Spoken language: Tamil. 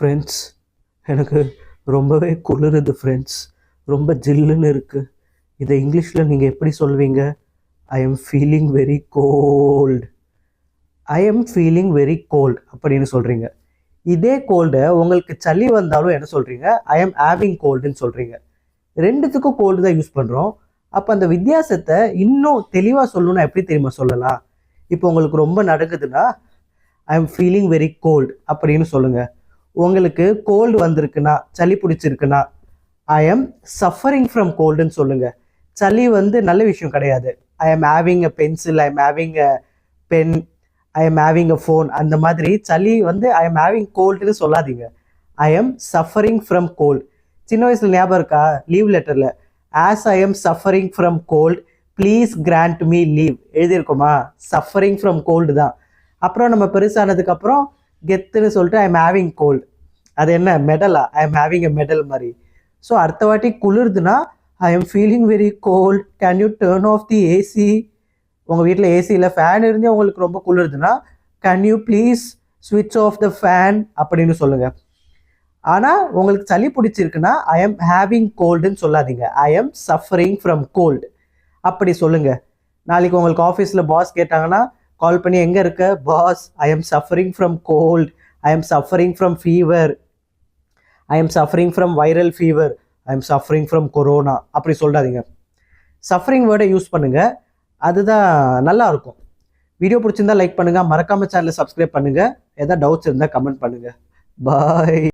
ஃப்ரெண்ட்ஸ், எனக்கு ரொம்பவே குளிருது ஃப்ரெண்ட்ஸ். ரொம்ப ஜில்லுன்னு இருக்குது. இதை இங்கிலீஷில் நீங்கள் எப்படி சொல்வீங்க? ஐ am feeling very gold. I am feeling very cold அப்படின்னு சொல்கிறீங்க. இதே கோல்டை உங்களுக்கு சளி வந்தாலும் என்ன சொல்கிறீங்க? ஐ எம் ஹேவிங் கோல்டுன்னு சொல்கிறீங்க. ரெண்டுத்துக்கும் கோல்டு தான் யூஸ் பண்ணுறோம். அப்போ அந்த வித்தியாசத்தை இன்னும் தெளிவாக சொல்லணும்னா எப்படி தெரியுமா சொல்லலாம்? இப்போ உங்களுக்கு ரொம்ப நடுங்குதுன்னா I am feeling very cold அப்படின்னு சொல்லுங்கள். உங்களுக்கு கோல்டு வந்திருக்குன்னா, சளி பிடிச்சிருக்குன்னா ஐ எம் சஃபரிங் ஃப்ரம் கோல்டுன்னு சொல்லுங்கள். சளி நல்ல விஷயம் கிடையாது. I am having a pencil, I am having a pen, I am having a phone, அந்த மாதிரி சளி ஐ எம் ஹேவிங் கோல்டுன்னு சொல்லாதீங்க. I am suffering from cold. சின்ன வயசில் ஞாபகம் இருக்கா? லீவ் லெட்டரில் as I am suffering from cold please grant me leave எழுதியிருக்கோமா? Suffering from gold தான். அப்புறம் நம்ம பெருசானதுக்கப்புறம் கெத்துன்னு சொல்லிட்டு ஐ எம் ஹேவிங் கோல்டு. அது என்ன மெடலா? I am having a medal மாதிரி. ஸோ அடுத்த வாட்டி குளிர்துன்னா I am feeling very cold, can you turn off the AC? உங்கள் வீட்டில் ஏசி இல்லை, ஃபேன் இருந்தே உங்களுக்கு ரொம்ப குளிருதுன்னா கேன் யூ ப்ளீஸ் ஸ்விட்ச் ஆஃப் த ஃபேன் அப்படின்னு சொல்லுங்கள். ஆனால் உங்களுக்கு சளி பிடிச்சிருக்குன்னா ஐ எம் ஹேவிங் கோல்டுன்னு சொல்லாதீங்க. I am suffering from cold அப்படி சொல்லுங்கள். நாளைக்கு உங்களுக்கு ஆஃபீஸில் பாஸ் கேட்டாங்கன்னா கால் பண்ணி எங்கே இருக்க? Boss, I am suffering from cold, I am suffering from fever, I am suffering from viral fever, I am suffering from corona அப்படி சொல்லாதீங்க. சஃபரிங் வேர்டை யூஸ் பண்ணுங்கள். அதுதான் நல்லா இருக்கும். வீடியோ பிடிச்சிருந்தா லைக் பண்ணுங்கள். மறக்காமல் சேனலை சப்ஸ்கிரைப் பண்ணுங்கள். எதாவது டவுட்ஸ் இருந்தால் கமெண்ட் பண்ணுங்கள். பாய்.